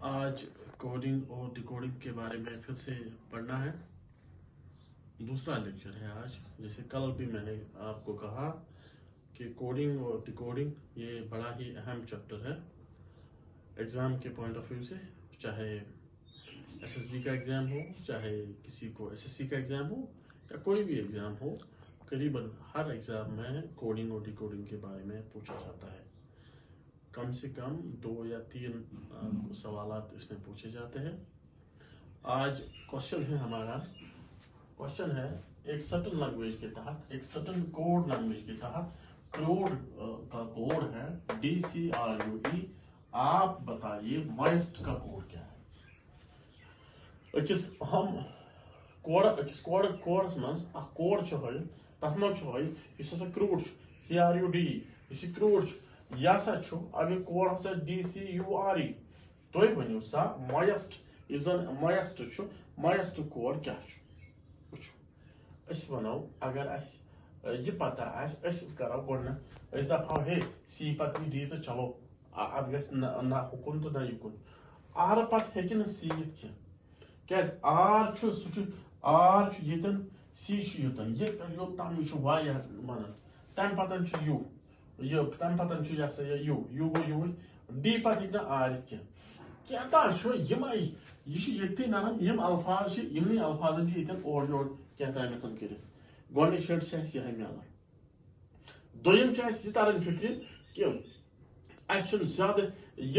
आज कोडिंग और डिकोडिंग के बारे में फिर से पढ़ना है। दूसरा लेक्चर है आज। जैसे कल भी मैंने आपको कहा कि कोडिंग और डिकोडिंग ये बड़ा ही अहम चैप्टर है एग्ज़ाम के पॉइंट ऑफ व्यू से, चाहे एसएसबी का एग्ज़ाम हो, चाहे किसी को एसएससी का एग्ज़ाम हो या कोई भी एग्ज़ाम हो। करीबन हर एग्ज़ाम में कोडिंग और डिकोडिंग के बारे में पूछा जाता है। कम से कम 2 या 3 सवालात इसमें पूछे जाते हैं। आज क्वेश्चन है हमारा, क्वेश्चन है एक सर्टन लैंग्वेज के तहत, एक सर्टन कोड लैंग्वेज के तहत कोड का कोड है DCRUE। आप बताइए मॉइस्ट का कोड क्या है। किस हम कोड कोड्स मज कोड तथ मज क्रूड CRUD क्रूड अगर कोड हसा DCURE तुम वनो सा मॉइस्ट मॉइस्ट कोड क्या वनो अगर यह पता करो गो दपो हे सी पत्नी डी तो चलो अब ना हुकुन तो ना युकुन आर पत हे सी क्या आर आर यन सी युतन ये योतान यह वन तम पतन यू यह तम पतन you you go U D पत ना आर क्या यम अल्फाज इन अल्फाजन ये ओर योर क्या तामतन कर गोड यह मिलान दोम तरन फिक्र कि ज्यादा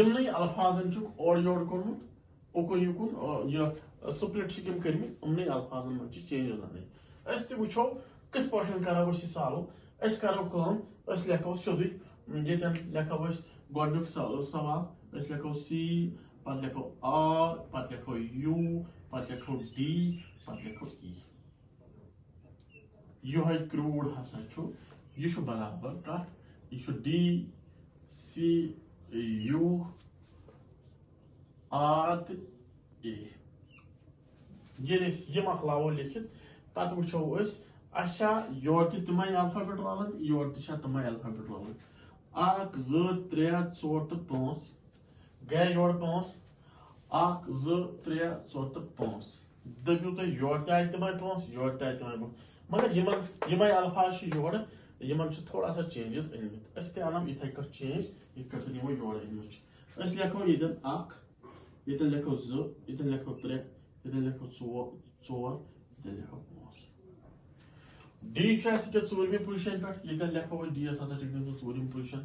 यमन अल्फाजन ओर योर कोर्मुत उकुन युकुन यह स्प्लिट कर्म यमन अल्फाजन मन चेंजेस आने वो कथ पे करो सॉल्व करो लेखो सोदी ये लेखो गोड सवाल लेखो सी पे लेखो आर पे लेखो यू पे लेखो डी पे लेखो ई यह क्रूड हसा यह बराबर कत यह DCU आर तो ए ये मकलावो लिखित तत वो योर तम अल्फाबेट रलान योर तम अल्फाबेट रलान 1 2 3 4 तो 5 गए योर 5 1 2 3 4 तो 5 दपू तुम योर तम 5 योर तम 5 मगर यम अल्फाज योर यमन थोड़ा सा चेंजेस अनमित अनम इथे कट चेंज ये यमो योर अनमित लेखो ये 1 ये लेखो 2 ये लेखो 3 ये लेखो 4 ये लेखो 5 डी चूरमी पोजिशन पे ये लेखो डी हसा चूरम पोजिशन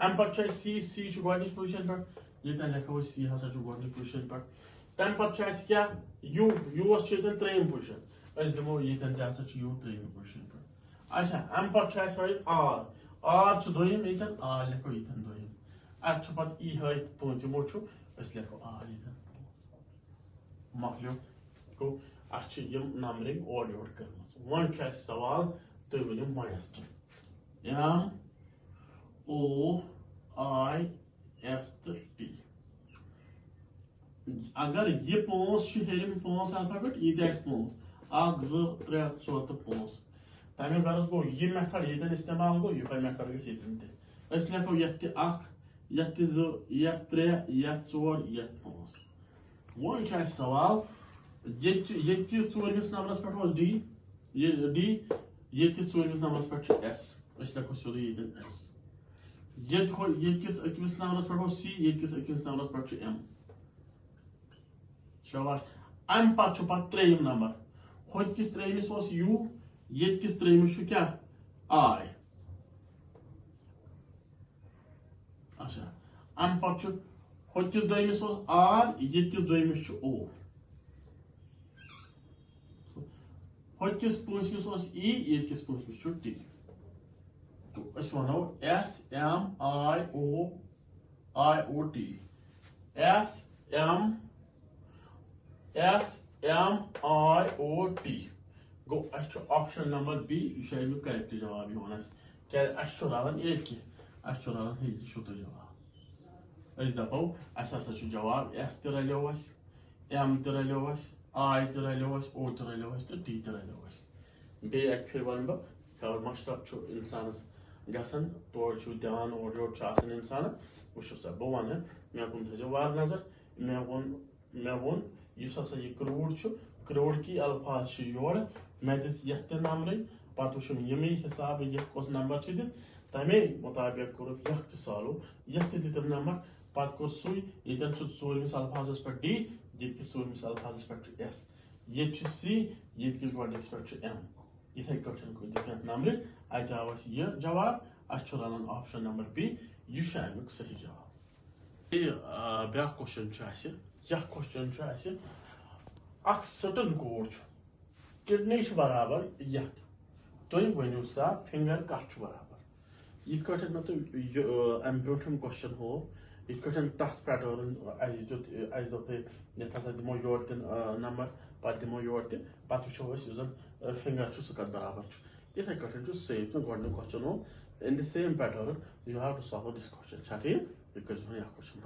अम पे सी गोडनिच पोजिशन पे ये लेखो सी हसा गोडनिच पोजिशन पे तम पे क्या यू त्रेम पोजिशन दिमो ये हसा यू त्रेम पोजिशन पे अच्छा अम पे आर दोम ये आर लेखो ये दोम अत पे ई हथ पंचमो लेखो आर ये मकलो गो अम नंबरिंग ओर योर कर वन सवाल तुम वो मॉइस्ट MOIST अगर ये 5 हेरम 5 अल्फाबेट ये 5 1 2 3 4 तो 5 तमें गरज गो ये मेथड ये इस्तेमाल गो यह मेथड गस लेखो ये 1 ये 2 ये 3 ये 4 ये 5 वन सवाल ये चूरमिस नंबरस पे डी ये चूरमिस नंबरस पे S लेखो सोद ये S ये अकमिस नंबरस पे C ये अकमिस नंबरस पे M शाबाश अम पे त्रेम नंबर होकिस त्रेमिस U ये त्रेमिस क्या I अच्छा अम पे होकिस दोमिस R ये दोमिस O होकिस पंचमिस E ये पंचमिस T तो वनो SMIOT गो ऑप्शन नंबर B यह करेक्ट जवाब वन क्या रलान एक रलान हे यह तो जवाब दपो हसा जवाब S तो रलो M तो रलो I तो रलो O तो रलो तो T तो रलो बे एक फिर वन बह मशरफ इंसानस गसन तौर ध्यान और योर इंसान वो सा बह वन मे कुन थो वाज नजर مے وون یُس ہسا یہ کروڑ چھُ کروڑ کی الفاظ چھِ یورٕ مےٚ دِژ یتھ تہِ نمبرٕے پتہٕ وٕچھُم یِمے حساب یتھ کُس نمبر چھُ دِتھ تمے مطابق کوٚرُکھ یتھ تہِ سالو یتھ تہِ دِتِم نمبر پتہٕ کوٚر سُے ییٚتٮ۪ن چھُ ژوٗرمِس الفاظس پٮ۪ٹھ ڈی ییٚتہِ تہِ ژوٗرمِس الفاظس پٮ۪ٹھ چھُ ایس ییٚتہِ چھُ سی ییٚتہِ کِس گۄڈنِکِس پٮ۪ٹھ چھُ ایم یِتھے کٲٹھۍ دِتھ مےٚ نمبرِ اتہِ آو اسہِ یہِ جواب اسہِ چھُ رلان آپشن نمبر بی یہِ چھُ امیُک صحیح جواب بیاکھ کوسچن چھُ اسہِ یتھ کوسچن چھُ اسہِ اکھ سٹن کوڈ چھُ کڈنی چھِ برابر یتھ تُہۍ ؤنِو سا فنگر کتھ چھُ برابر یِتھ کٲٹھۍ مےٚ تۄہہِ امہِ برونٛٹھِم کوسچن ہوو یِتھ کٲٹھۍ تتھ پیٹٲرن اسہِ دوٚپ ہے یتھ ہسا دِمو یورٕ تہِ نمبر پتہٕ دِمو یورٕ تہِ پتہٕ وٕچھو أسۍ یُس زن فنگر چھُ سُہ کتھ برابر چھُ یِتھے کٲٹھۍ چھُ سیم مےٚ گۄڈنیُک کوسچن ہوو in the same pattern you have to solve this question چھا ٹھیٖک یہِ کٔرۍزِہون یہِ اکھ کوسچن